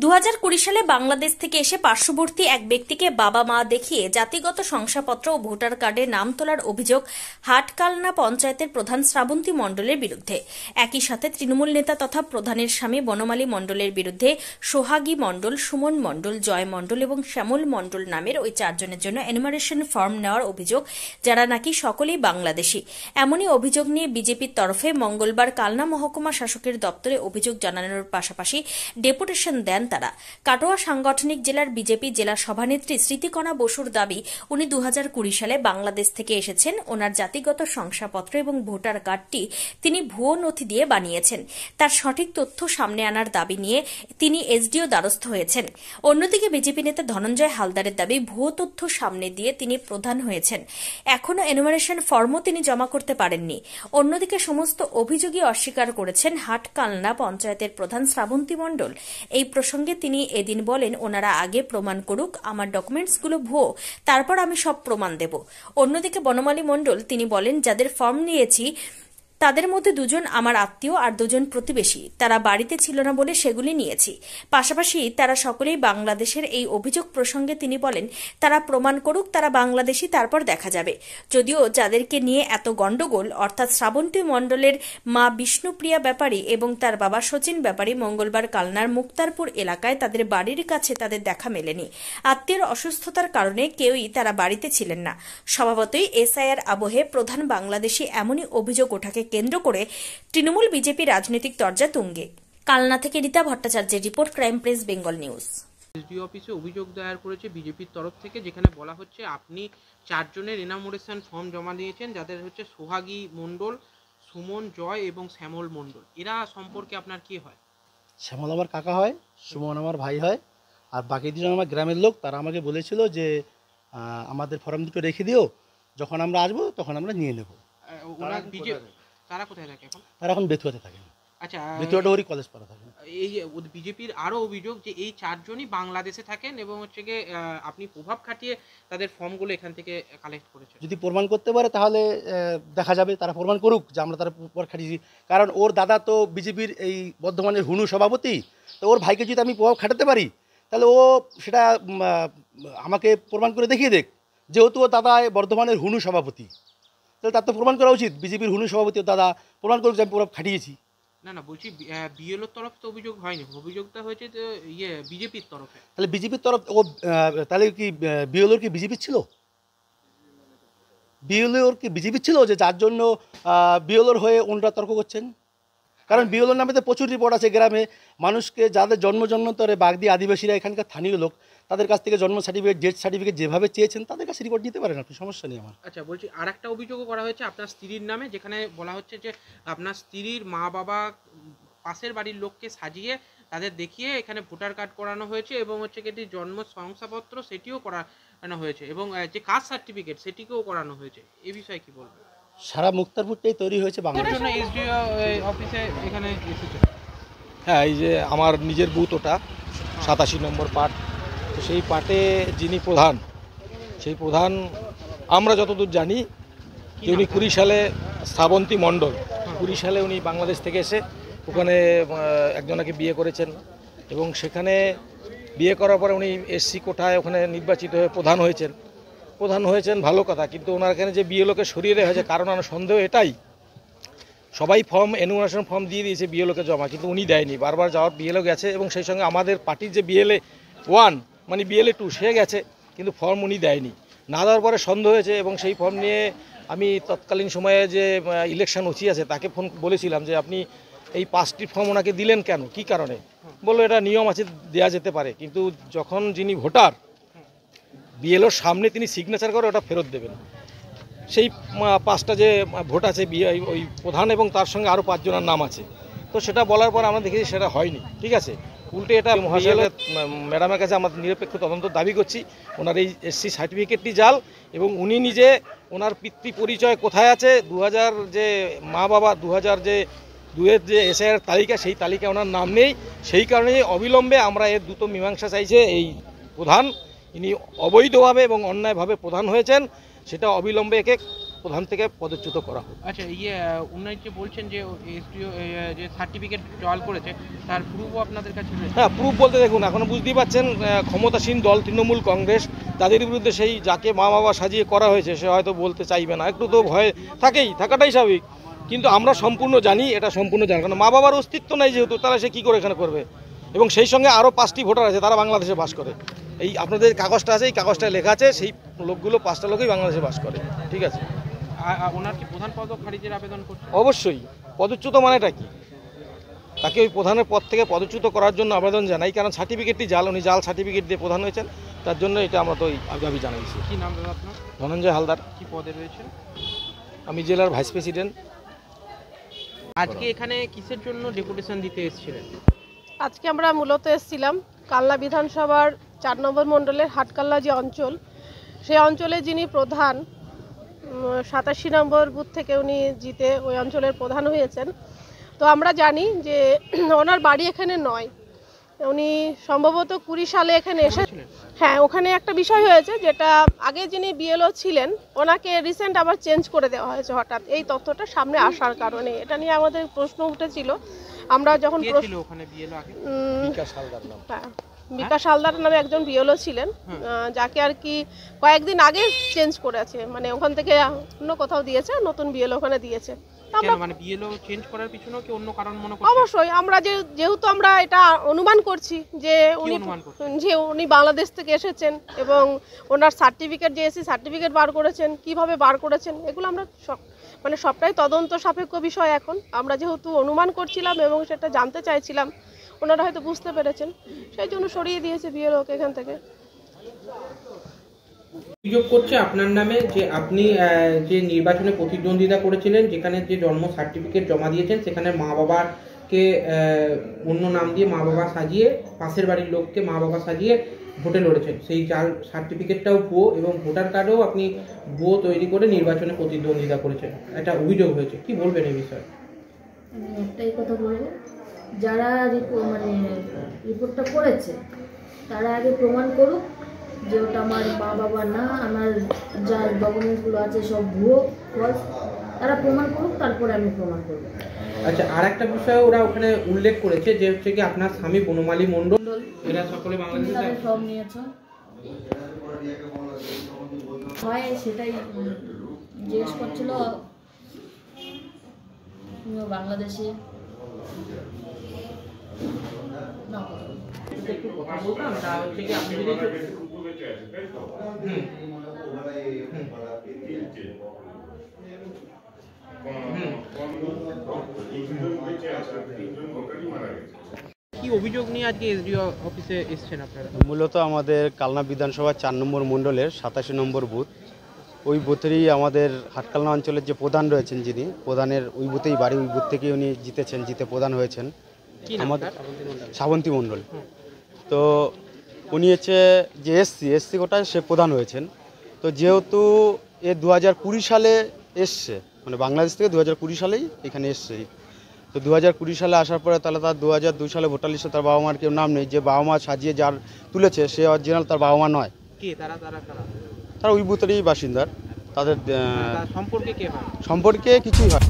2020 সালে বাংলাদেশ থেকে এসে পার্শ্ববর্তী এক ব্যক্তিকে বাবা মা দেখিয়ে জাতিগত শংসাপত্র ও ভোটার কার্ডে নাম তোলার অভিযোগ হাটকালনা পঞ্চায়েতের প্রধান শ্রাবন্তী মণ্ডলের বিরুদ্ধে। একই সাথে তৃণমূল নেতা তথা প্রধানের স্বামী বনমালী মণ্ডলের বিরুদ্ধে সোহাগী মণ্ডল, সুমন মণ্ডল, জয় মণ্ডল এবং শ্যামল মণ্ডল নামের ওই চারজনের জন্য এনুমারেশন ফর্ম নেওয়ার অভিযোগ, যারা নাকি সকলেই বাংলাদেশি। এমনই অভিযোগ নিয়ে বিজেপির তরফে মঙ্গলবার কালনা মহকুমা শাসকের দপ্তরে অভিযোগ জানানোর পাশাপাশি ডেপুটেশন দেন তারা। কাটোয়া সাংগঠনিক জেলার বিজেপি জেলা সভানেত্রী স্মৃতিকণা বসুর দাবি, উনি 2020 সালে বাংলাদেশ থেকে এসেছেন। ওনার জাতিগত শংসাপত্র এবং ভোটার কার্ডটি তিনি ভুয়ো নথি দিয়ে বানিয়েছেন। তার সঠিক তথ্য সামনে আনার দাবি নিয়ে তিনি এসডিও দ্বারস্থ হয়েছেন। অন্যদিকে বিজেপি নেতা ধনঞ্জয় হালদারের দাবি, ভুয়ো তথ্য সামনে দিয়ে তিনি প্রধান হয়েছেন। এখনও এনুমারেশন ফর্মও তিনি জমা করতে পারেননি। অন্যদিকে সমস্ত অভিযোগই অস্বীকার করেছেন হাটকালনা পঞ্চায়েতের প্রধান শ্রাবন্তী মণ্ডল। এই প্রসঙ্গে তিনি এদিন বলেন, ওনারা আগে প্রমাণ করুক আমার ডকুমেন্টসগুলো ভুয়ো, তারপর আমি সব প্রমাণ দেব। অন্যদিকে বনমালী মণ্ডল তিনি বলেন, যাদের ফর্ম নিয়েছি তাদের মধ্যে দুজন আমার আত্মীয় আর দুজন প্রতিবেশী, তারা বাড়িতে ছিল না বলে সেগুলি নিয়েছি। পাশাপাশি তারা সকলেই বাংলাদেশের। এই অভিযোগ প্রসঙ্গে তিনি বলেন, তারা প্রমাণ করুক তারা বাংলাদেশি, তারপর দেখা যাবে। যদিও যাদেরকে নিয়ে এত গন্ডগোল, অর্থাৎ শ্রাবন্তী মণ্ডলের মা বিষ্ণুপ্রিয়া ব্যাপারী এবং তার বাবা শচীন ব্যাপারী মঙ্গলবার কালনার মুক্তারপুর এলাকায় তাদের বাড়ির কাছে তাদের দেখা মেলেনি। আত্মীয়ের অসুস্থতার কারণে কেউই তারা বাড়িতে ছিলেন না। স্বভাবতই এসআইআর আবহে প্রধান বাংলাদেশি, এমনই অভিযোগ ওঠাকে কেন্দ্র করে তৃণমূল বিজেপি রাজনৈতিক তরজা তুঙ্গে। কালনা থেকে রীতা ভট্টাচার্যের report, crime press Bengal news. SDO অফিসে অভিযোগ দায়ের করেছে বিজেপির তরফ থেকে, যেখানে বলা হচ্ছে আপনি চারজনের এনামোরেশন ফর্ম জমা দিয়েছেন, যাদের হচ্ছে সোহাগী মণ্ডল, সুমন, জয় এবং শ্যামল মণ্ডল। এরা সম্পর্কে আপনার কি হয়? শ্যামল আমার কাকা হয়, সুমন আমার ভাই হয়, আর বাকি দুজন আমার গ্রামের লোক। তারা আমাকে বলেছিল যে আমাদের ফর্ম দুটো রেখে দিও, যখন আমরা আসবো তখন আমরা নিয়ে নেব। তারা কোথায় থাকে এখন? তারা এখন বেথুয়াতে থাকেন। আচ্ছা, বেথুয়াটা ওরই কলেজ পাড়া থাকেন। এই বিজেপির আরও অভিযোগ যে এই চারজনই বাংলাদেশে থাকেন এবং হচ্ছে গিয়ে আপনি প্রভাব খাটিয়ে তাদের ফর্মগুলো এখান থেকে কালেক্ট করেছেন। যদি প্রমাণ করতে পারে তাহলে দেখা যাবে, তারা প্রমাণ করুক যে আমরা তারা প্রভাব খাটিয়েছি। কারণ ওর দাদা তো বিজেপির এই বর্ধমানের হুনু সভাপতি, তো ওর ভাইকে যদি আমি প্রভাব খাটাতে পারি তাহলে ও সেটা আমাকে প্রমাণ করে দেখিয়ে দেখ। যেহেতু ও দাদা বর্ধমানের হুনু সভাপতি, তাহলে তার তো প্রমাণ করা উচিত। বিজেপির হুনু সভাপতি দাদা প্রমাণ করুক যে আমি প্রভাব খাটিয়েছি। না বলছি বিএলওর তরফ তো অভিযোগ হয়নি, অভিযোগটা হয়েছে বিজেপির তরফে। তাহলে বিজেপির তরফ ও তাহলে কি বিএলওর কি বিজেপির ছিল? বিএলওর কি বিজেপির ছিল যে যার জন্য বিএলওর হয়ে ওনারা তর্ক করছেন? কারণ বিএলওর নামে তো প্রচুর রিপোর্ট আছে গ্রামে। মানুষকে যাদের জন্মজন্মান্তরে বাগদি আদিবাসীরা এখানকার স্থানীয় লোক, তাদের কাছ থেকে জন্ম সার্টিফিকেট, ডেথ সার্টিফিকেট যেভাবে চেয়েছেন তাদের কাছে রিপোর্ট দিতে পারেন আপনি, সমস্যা নেই আমার। আচ্ছা, বলছি আর একটা অভিযোগও করা হয়েছে আপনার স্ত্রীর নামে, যেখানে বলা হচ্ছে যে আপনার স্ত্রীর মা বাবা পাশের বাড়ির লোককে সাজিয়ে তাদের দেখিয়ে এখানে ভোটার কার্ড করানো হয়েছে এবং হচ্ছে কি জন্ম শংসাপত্র সেটিও করানো হয়েছে এবং যে কাস্ট সার্টিফিকেট সেটিকেও করানো হয়েছে। এই বিষয়ে কি বলবেন? সারা মুক্তারপুরটাই তৈরি হয়েছে বাংলাদেশ। এসডিও অফিসে এখানে এসেছে। হ্যাঁ, এই যে আমার নিজের বুথ, ওটা 87 নম্বর পার্ট। তো সেই পার্টে যিনি প্রধান, সেই প্রধান আমরা যতদূর জানি যে উনি 20 সালে শ্রাবন্তী মণ্ডল, 20 সালে উনি বাংলাদেশ থেকে এসে ওখানে একজনকে বিয়ে করেছেন এবং সেখানে বিয়ে করার পরে উনি এসসি কোটায় ওখানে নির্বাচিত হয়ে প্রধান হয়েছেন, ভালো কথা। কিন্তু ওনার এখানে যে বিএলওকে সরিয়ে দেওয়া হয়েছে, কারণ আমার সন্দেহ এটাই, সবাই ফর্ম এনুমারেশন ফর্ম দিয়ে দিয়েছে বিএলওকে জমা, কিন্তু উনি দেয়নি। বারবার যাওয়ার বিএলও গেছে এবং সেই সঙ্গে আমাদের পার্টির যে বিএলএ 1 মানে বিএলএ 2 সে গেছে, কিন্তু ফর্ম উনি দেয়নি। না দেওয়ার পরে সন্দেহ হয়েছে এবং সেই ফর্ম নিয়ে আমি তৎকালীন সময়ে যে ইলেকশন ওসি আছে তাকে ফোন বলেছিলাম যে আপনি এই 5টি ফর্ম ওনাকে দিলেন কেন, কি কারণে? বললো এটা নিয়ম আছে, দেওয়া যেতে পারে, কিন্তু যখন যিনি ভোটার বিএলওর সামনে তিনি সিগনেচার করে ওটা ফেরত দেবেন। সেই 5টা যে ভোট আছে ওই প্রধান এবং তার সঙ্গে আরও 5 জনের নাম আছে, তো সেটা বলার পর আমরা দেখেছি সেটা হয়নি। ঠিক আছে, উল্টে এটা মহাশয়ের ম্যাডামের কাছে আমরা নিরপেক্ষ তদন্ত দাবি করছি। ওনার এই এসসি সার্টিফিকেটটি জাল এবং উনি নিজে ওনার পিতৃ পরিচয় কোথায় আছে, 2000 যে মা বাবা 2000 যে 2-এর যে এসআইআর তালিকা, সেই তালিকায় ওনার নাম নেই। সেই কারণে অবিলম্বে আমরা এর দ্রুত মীমাংসা চাইছে। এই প্রধান ইনি অবৈধভাবে এবং অন্যায়ভাবে প্রধান হয়েছেন, সেটা অবিলম্বে একে প্রধান থেকে পদচ্যুত করা হোক। আচ্ছা, উনি যে বলছেন যে এসডিও যে সার্টিফিকেট জল করেছে, তার প্রুফও আপনাদের কাছে রয়েছে? হ্যাঁ, প্রুফ বলতে দেখুন, এখন বুঝতেই পারছেন ক্ষমতাসীন দল তৃণমূল কংগ্রেস, তাদের বিরুদ্ধে সেই যাকে মা বাবা সাজিয়ে করা হয়েছে সে হয়তো বলতে চাইবে না, একটু তো ভয় থাকাটাই স্বাভাবিক। কিন্তু আমরা সম্পূর্ণ জানি, এটা সম্পূর্ণ জানি, কারণ মা বাবার অস্তিত্ব নাই যেহেতু, তারা সে কী করে এখানে করবে। এবং সেই সঙ্গে আরও 5টি ভোটার আছে, তারা বাংলাদেশে বাস করে। এই আপনাদের কাগজটা আছে, এই কাগজটায় লেখা আছে সেই লোকগুলো 5টা লোকই বাংলাদেশে বাস করে, ঠিক আছে। ওনার কি প্রধান পদ খারিজের আবেদন করছে? অবশ্যই। পদচ্যুত মানেটা কি? তাকে ওই প্রধানের পদ থেকে পদচ্যুত করার জন্য আবেদন জানাই, কারণ সার্টিফিকেটটি জাল, উনি জাল সার্টিফিকেট দিয়ে প্রধান হয়েছেন, তার জন্য এটা আমরা তো আগামী জানাইছি। কি নাম দাদা আপনার? ধনঞ্জয় হালদার। কি পদে রয়েছে? আমি জেলার ভাইস প্রেসিডেন্ট। আজকে এখানে কিসের জন্য ডেপুটেশন দিতে এসেছিলেন? আজকে আমরা মূলত এসেছিলাম কালনা বিধানসভার 4 নম্বর মণ্ডলের হাটকালনা যে অঞ্চল, সেই অঞ্চলে যিনি প্রধান 87 নম্বর বুথ থেকে উনি জিতে ওই অঞ্চলের প্রধান হয়েছেন। তো আমরা জানি যে ওনার বাড়ি এখানে নয়, উনি সম্ভবত 20 সালে এখানে এসেছিলেন। হ্যাঁ, ওখানে একটা বিষয় হয়েছে, যেটা আগে যিনি বিএলও ছিলেন ওনাকে রিসেন্ট আবার চেঞ্জ করে দেওয়া হয়েছে হঠাৎ, এই তথ্যটা সামনে আসার কারণে। এটা নিয়ে আমাদের প্রশ্ন উঠেছিল। আমরা যখন বিকাশ হালদার নামে একজন বিএলও ছিলেন, যাকে আর কি কয়েকদিন আগে চেঞ্জ করেছে, মানে ওখান থেকে অন্য কোথাও দিয়েছে, নতুন বিএলও ওখানে দিয়েছে। অবশ্যই আমরা যেহেতু আমরা এটা অনুমান করছি যে উনি বাংলাদেশ থেকে এসেছেন এবং ওনার সার্টিফিকেট যে এসি সার্টিফিকেট বার করেছেন, কিভাবে বার করেছেন, এগুলো আমরা মানে সবটাই তদন্ত সাপেক্ষ বিষয়। এখন আমরা যেহেতু অনুমান করছিলাম এবং সেটা জানতে চাইছিলাম, ওনারা হয়তো বুঝতে পেরেছেন, সেই জন্য সরিয়ে দিয়েছে বিএলওকে এখান থেকে। অভিযোগ করছে আপনার নামে যে আপনি যে নির্বাচনে প্রতিদ্বন্দ্বিতা করেছিলেন, যেখানে যে জন্ম সার্টিফিকেট জমা দিয়েছেন, সেখানে মা বাবাকে অন্য নাম দিয়ে মা বাবা সাজিয়ে, পাশের বাড়ির লোককে মা বাবা সাজিয়ে ভোটে লড়েছেন। সেই জাল সার্টিফিকেটটাও ভুয়ো এবং ভোটার কার্ডও আপনি ভুয়ো তৈরি করে নির্বাচনে প্রতিদ্বন্দ্বিতা করেছেন, একটা অভিযোগ হয়েছে। কি বলবেন এই বিষয়ে? আমি একটাই কথা বলবো, যারা মানে রিপোর্টটা করেছে তারা আগে প্রমাণ করুক যে ওটা আমার মা বাবা না, আমার যা ডকুমেন্টসগুলো আছে সব ভুয়ো ফলস, তারা প্রমাণ করুক, তারপরে আমি প্রমাণ করব। আচ্ছা, আর একটা বিষয় ওরা ওখানে উল্লেখ করেছে যে হচ্ছে কি আপনার স্বামী বনমালী মণ্ডল, এরা সকলে বাংলাদেশে সব নিয়েছ হয়, সেটাই জিজ্ঞেস করছিল। বাংলাদেশে না একটু কথা বলতাম, তা হচ্ছে কি আপনি যদি কি অভিযোগ নিয়ে আজকে এসডিও অফিসে এসেছেন আপনারা? মূলত আমাদের কালনা বিধানসভা 4 নম্বর মণ্ডলের 87 নম্বর বুথ, ওই বুথেরই আমাদের হাটকালনা অঞ্চলের যে প্রধান রয়েছেন, যিনি প্রধানের ওই বুথেই বাড়ি, ওই বুথ থেকে উনি জিতেছেন, জিতে প্রধান হয়েছেন আমাদের শ্রাবন্তী মণ্ডল। তো উনি হচ্ছে যে এসসি কোটায় সে প্রধান হয়েছেন। তো যেহেতু এ 2020 সালে এসছে, মানে বাংলাদেশ থেকে 2020 সালেই এখানে এসছে, তো 2020 সালে আসার পরে তাহলে তার 2002 সালে ভোটার লিস্টে তার বাবা মার কেউ নাম নেই, যে বাবা মা সাজিয়ে যার তুলেছে সে অরিজিনাল তার বাবা মা নয়। তারা ওই বুথেরই বাসিন্দার, তাদের সম্পর্কে কিছুই হয়।